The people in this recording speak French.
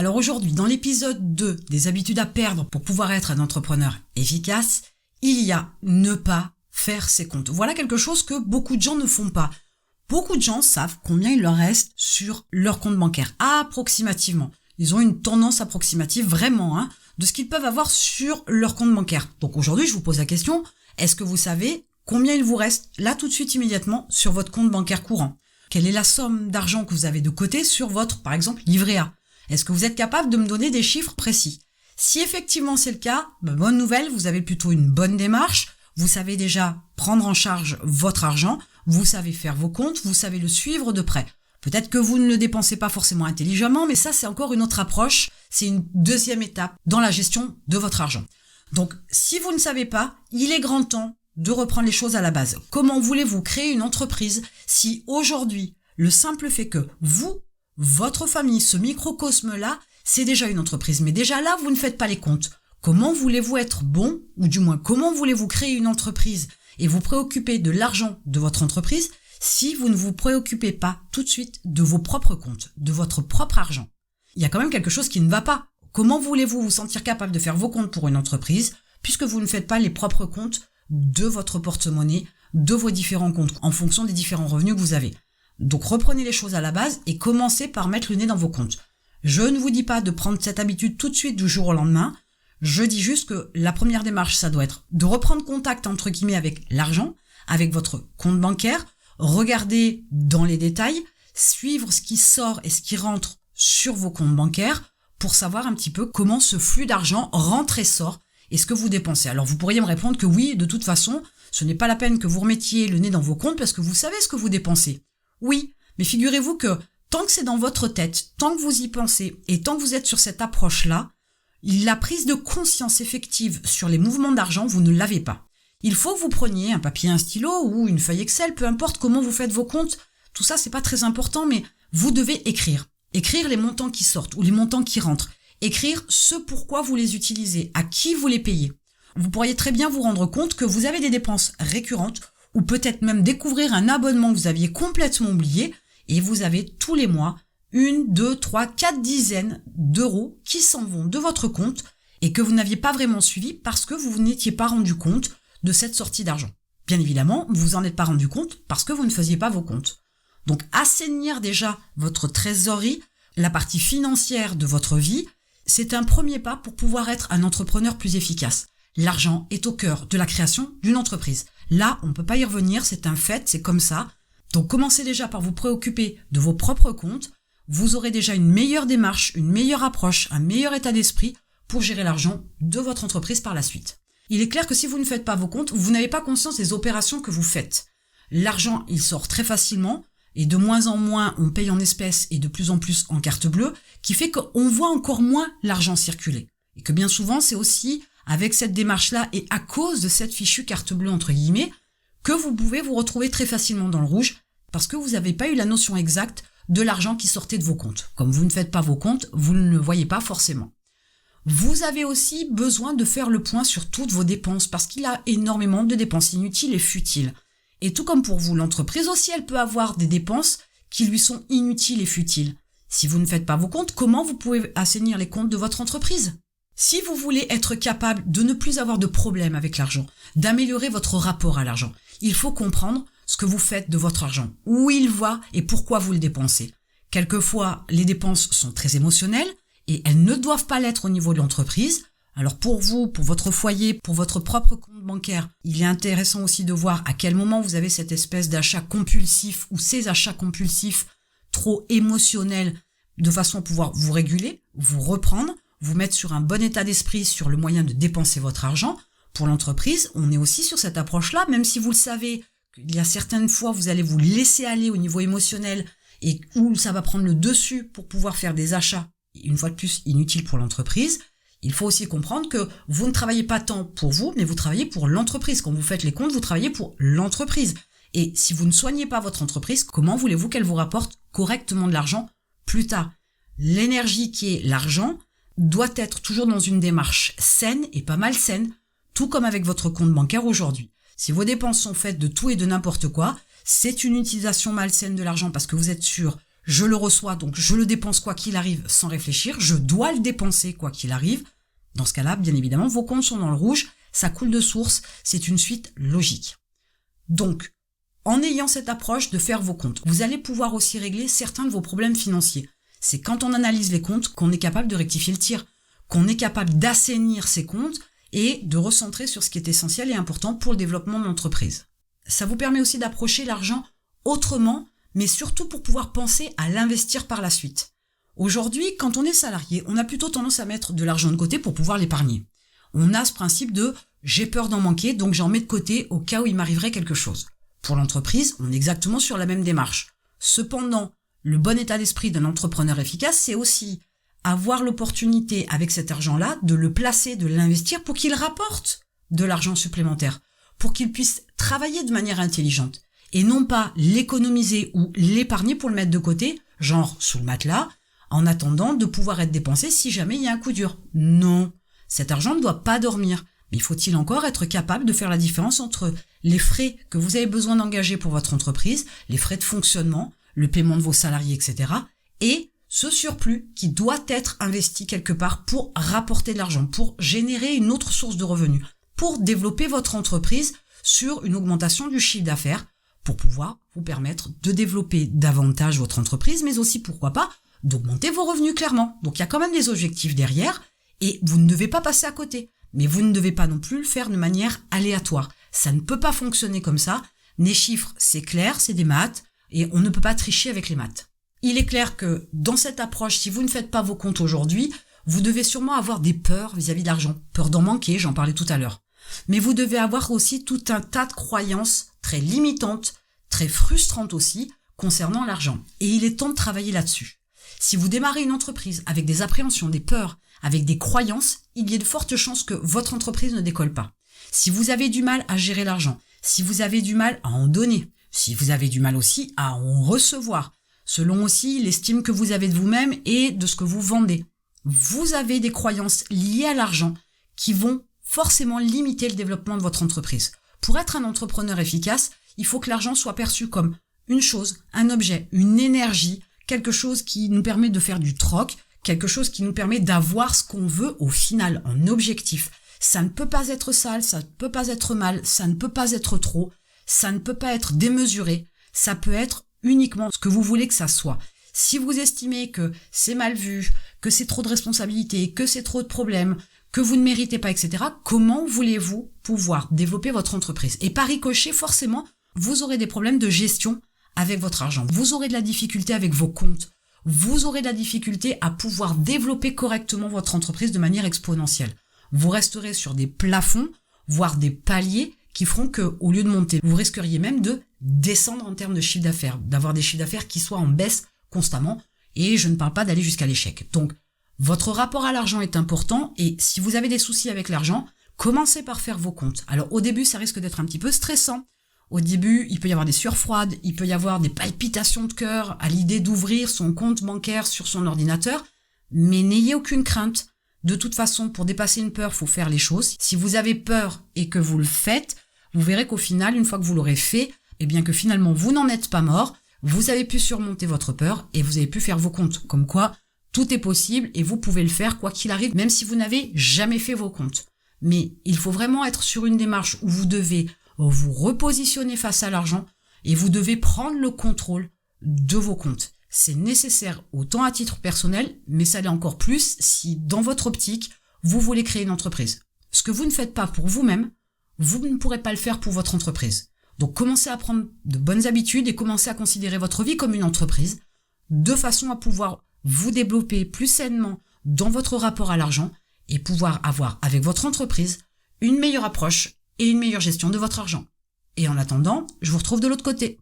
Alors aujourd'hui, dans l'épisode 2 des habitudes à perdre pour pouvoir être un entrepreneur efficace, il y a ne pas faire ses comptes. Voilà quelque chose que beaucoup de gens ne font pas. Beaucoup de gens savent combien il leur reste sur leur compte bancaire, approximativement. Ils ont une tendance approximative vraiment de ce qu'ils peuvent avoir sur leur compte bancaire. Donc aujourd'hui, je vous pose la question, est-ce que vous savez combien il vous reste là tout de suite immédiatement sur votre compte bancaire courant? Quelle est la somme d'argent que vous avez de côté sur votre, par exemple, livret A? Est-ce que vous êtes capable de me donner des chiffres précis? Si effectivement c'est le cas, bonne nouvelle, vous avez plutôt une bonne démarche. Vous savez déjà prendre en charge votre argent, vous savez faire vos comptes, vous savez le suivre de près. Peut-être que vous ne le dépensez pas forcément intelligemment, mais ça c'est encore une autre approche, c'est une deuxième étape dans la gestion de votre argent. Donc si vous ne savez pas, il est grand temps de reprendre les choses à la base. Comment voulez-vous créer une entreprise si aujourd'hui, le simple fait que vous, votre famille, ce microcosme-là, c'est déjà une entreprise. Mais déjà là, vous ne faites pas les comptes. Comment voulez-vous être bon, ou du moins, comment voulez-vous créer une entreprise et vous préoccuper de l'argent de votre entreprise si vous ne vous préoccupez pas tout de suite de vos propres comptes, de votre propre argent? Il y a quand même quelque chose qui ne va pas. Comment voulez-vous vous sentir capable de faire vos comptes pour une entreprise puisque vous ne faites pas les propres comptes de votre porte-monnaie, de vos différents comptes, en fonction des différents revenus que vous avez? Donc reprenez les choses à la base et commencez par mettre le nez dans vos comptes. Je ne vous dis pas de prendre cette habitude tout de suite du jour au lendemain. Je dis juste que la première démarche, ça doit être de reprendre contact entre guillemets avec l'argent, avec votre compte bancaire, regarder dans les détails, suivre ce qui sort et ce qui rentre sur vos comptes bancaires pour savoir un petit peu comment ce flux d'argent rentre et sort et ce que vous dépensez. Alors vous pourriez me répondre que oui, de toute façon, ce n'est pas la peine que vous remettiez le nez dans vos comptes parce que vous savez ce que vous dépensez. Oui, mais figurez-vous que tant que c'est dans votre tête, tant que vous y pensez et tant que vous êtes sur cette approche-là, la prise de conscience effective sur les mouvements d'argent, vous ne l'avez pas. Il faut que vous preniez un papier, un stylo ou une feuille Excel, peu importe comment vous faites vos comptes. Tout ça, c'est pas très important, mais vous devez écrire. Écrire les montants qui sortent ou les montants qui rentrent. Écrire ce pourquoi vous les utilisez, à qui vous les payez. Vous pourriez très bien vous rendre compte que vous avez des dépenses récurrentes ou peut-être même découvrir un abonnement que vous aviez complètement oublié et vous avez tous les mois 1, 2, 3, 4 dizaines d'euros qui s'en vont de votre compte et que vous n'aviez pas vraiment suivi parce que vous n'étiez pas rendu compte de cette sortie d'argent. Bien évidemment, vous vous en êtes pas rendu compte parce que vous ne faisiez pas vos comptes. Donc assainir déjà votre trésorerie, la partie financière de votre vie, c'est un premier pas pour pouvoir être un entrepreneur plus efficace. L'argent est au cœur de la création d'une entreprise. Là, on ne peut pas y revenir, c'est un fait, c'est comme ça. Donc commencez déjà par vous préoccuper de vos propres comptes. Vous aurez déjà une meilleure démarche, une meilleure approche, un meilleur état d'esprit pour gérer l'argent de votre entreprise par la suite. Il est clair que si vous ne faites pas vos comptes, vous n'avez pas conscience des opérations que vous faites. L'argent, il sort très facilement et de moins en moins on paye en espèces et de plus en plus en carte bleue, qui fait qu'on voit encore moins l'argent circuler. Et que bien souvent, c'est aussi avec cette démarche-là et à cause de cette fichue carte bleue entre guillemets, que vous pouvez vous retrouver très facilement dans le rouge parce que vous n'avez pas eu la notion exacte de l'argent qui sortait de vos comptes. Comme vous ne faites pas vos comptes, vous ne le voyez pas forcément. Vous avez aussi besoin de faire le point sur toutes vos dépenses parce qu'il y a énormément de dépenses inutiles et futiles. Et tout comme pour vous, l'entreprise aussi, elle peut avoir des dépenses qui lui sont inutiles et futiles. Si vous ne faites pas vos comptes, comment vous pouvez assainir les comptes de votre entreprise ? Si vous voulez être capable de ne plus avoir de problème avec l'argent, d'améliorer votre rapport à l'argent, il faut comprendre ce que vous faites de votre argent, où il va et pourquoi vous le dépensez. Quelquefois, les dépenses sont très émotionnelles et elles ne doivent pas l'être au niveau de l'entreprise. Alors pour vous, pour votre foyer, pour votre propre compte bancaire, il est intéressant aussi de voir à quel moment vous avez cette espèce d'achat compulsif ou ces achats compulsifs trop émotionnels de façon à pouvoir vous réguler, vous reprendre, vous mettre sur un bon état d'esprit sur le moyen de dépenser votre argent. Pour l'entreprise, on est aussi sur cette approche-là, même si vous le savez, qu'il y a certaines fois, vous allez vous laisser aller au niveau émotionnel et où ça va prendre le dessus pour pouvoir faire des achats, une fois de plus, inutiles pour l'entreprise. Il faut aussi comprendre que vous ne travaillez pas tant pour vous, mais vous travaillez pour l'entreprise. Quand vous faites les comptes, vous travaillez pour l'entreprise. Et si vous ne soignez pas votre entreprise, comment voulez-vous qu'elle vous rapporte correctement de l'argent plus tard? L'énergie qui est l'argent doit être toujours dans une démarche saine et pas malsaine, tout comme avec votre compte bancaire aujourd'hui. Si vos dépenses sont faites de tout et de n'importe quoi, c'est une utilisation malsaine de l'argent parce que vous êtes sur je le reçois, donc je le dépense quoi qu'il arrive sans réfléchir, je dois le dépenser quoi qu'il arrive. Dans ce cas-là, bien évidemment, vos comptes sont dans le rouge, ça coule de source, c'est une suite logique. Donc, en ayant cette approche de faire vos comptes, vous allez pouvoir aussi régler certains de vos problèmes financiers. C'est quand on analyse les comptes qu'on est capable de rectifier le tir, qu'on est capable d'assainir ses comptes et de recentrer sur ce qui est essentiel et important pour le développement de l'entreprise. Ça vous permet aussi d'approcher l'argent autrement, mais surtout pour pouvoir penser à l'investir par la suite. Aujourd'hui, quand on est salarié, on a plutôt tendance à mettre de l'argent de côté pour pouvoir l'épargner. On a ce principe de « j'ai peur d'en manquer, donc j'en mets de côté au cas où il m'arriverait quelque chose ». Pour l'entreprise, on est exactement sur la même démarche. Cependant, le bon état d'esprit d'un entrepreneur efficace, c'est aussi avoir l'opportunité avec cet argent-là de le placer, de l'investir pour qu'il rapporte de l'argent supplémentaire, pour qu'il puisse travailler de manière intelligente et non pas l'économiser ou l'épargner pour le mettre de côté, genre sous le matelas, en attendant de pouvoir être dépensé si jamais il y a un coup dur. Non, cet argent ne doit pas dormir. Mais faut-il encore être capable de faire la différence entre les frais que vous avez besoin d'engager pour votre entreprise, les frais de fonctionnement, le paiement de vos salariés, etc. et ce surplus qui doit être investi quelque part pour rapporter de l'argent, pour générer une autre source de revenus, pour développer votre entreprise sur une augmentation du chiffre d'affaires, pour pouvoir vous permettre de développer davantage votre entreprise, mais aussi, pourquoi pas, d'augmenter vos revenus clairement. Donc il y a quand même des objectifs derrière, et vous ne devez pas passer à côté. Mais vous ne devez pas non plus le faire de manière aléatoire. Ça ne peut pas fonctionner comme ça. Les chiffres, c'est clair, c'est des maths, et on ne peut pas tricher avec les maths. Il est clair que dans cette approche, si vous ne faites pas vos comptes aujourd'hui, vous devez sûrement avoir des peurs vis-à-vis de l'argent. Peur d'en manquer, j'en parlais tout à l'heure. Mais vous devez avoir aussi tout un tas de croyances très limitantes, très frustrantes aussi, concernant l'argent. Et il est temps de travailler là-dessus. Si vous démarrez une entreprise avec des appréhensions, des peurs, avec des croyances, il y a de fortes chances que votre entreprise ne décolle pas. Si vous avez du mal à gérer l'argent, si vous avez du mal à en donner, si vous avez du mal aussi à en recevoir, selon aussi l'estime que vous avez de vous-même et de ce que vous vendez, vous avez des croyances liées à l'argent qui vont forcément limiter le développement de votre entreprise. Pour être un entrepreneur efficace, il faut que l'argent soit perçu comme une chose, un objet, une énergie, quelque chose qui nous permet de faire du troc, quelque chose qui nous permet d'avoir ce qu'on veut au final, en objectif. Ça ne peut pas être sale, ça ne peut pas être mal, ça ne peut pas être trop, ça ne peut pas être démesuré, ça peut être uniquement ce que vous voulez que ça soit. Si vous estimez que c'est mal vu, que c'est trop de responsabilités, que c'est trop de problèmes, que vous ne méritez pas, etc., comment voulez-vous pouvoir développer votre entreprise? Et par ricochet, forcément, vous aurez des problèmes de gestion avec votre argent. Vous aurez de la difficulté avec vos comptes. Vous aurez de la difficulté à pouvoir développer correctement votre entreprise de manière exponentielle. Vous resterez sur des plafonds, voire des paliers qui feront que, au lieu de monter, vous risqueriez même de descendre en termes de chiffre d'affaires, d'avoir des chiffres d'affaires qui soient en baisse constamment, et je ne parle pas d'aller jusqu'à l'échec. Donc, votre rapport à l'argent est important, et si vous avez des soucis avec l'argent, commencez par faire vos comptes. Alors, au début, ça risque d'être un petit peu stressant. Au début, il peut y avoir des sueurs froides, il peut y avoir des palpitations de cœur à l'idée d'ouvrir son compte bancaire sur son ordinateur, mais n'ayez aucune crainte. De toute façon, pour dépasser une peur, faut faire les choses. Si vous avez peur et que vous le faites, vous verrez qu'au final, une fois que vous l'aurez fait, eh bien que finalement vous n'en êtes pas mort, vous avez pu surmonter votre peur et vous avez pu faire vos comptes. Comme quoi, tout est possible et vous pouvez le faire quoi qu'il arrive, même si vous n'avez jamais fait vos comptes. Mais il faut vraiment être sur une démarche où vous devez vous repositionner face à l'argent et vous devez prendre le contrôle de vos comptes. C'est nécessaire autant à titre personnel, mais ça l'est encore plus si dans votre optique, vous voulez créer une entreprise. Ce que vous ne faites pas pour vous-même, vous ne pourrez pas le faire pour votre entreprise. Donc commencez à prendre de bonnes habitudes et commencez à considérer votre vie comme une entreprise, de façon à pouvoir vous développer plus sainement dans votre rapport à l'argent et pouvoir avoir avec votre entreprise une meilleure approche et une meilleure gestion de votre argent. Et en attendant, je vous retrouve de l'autre côté.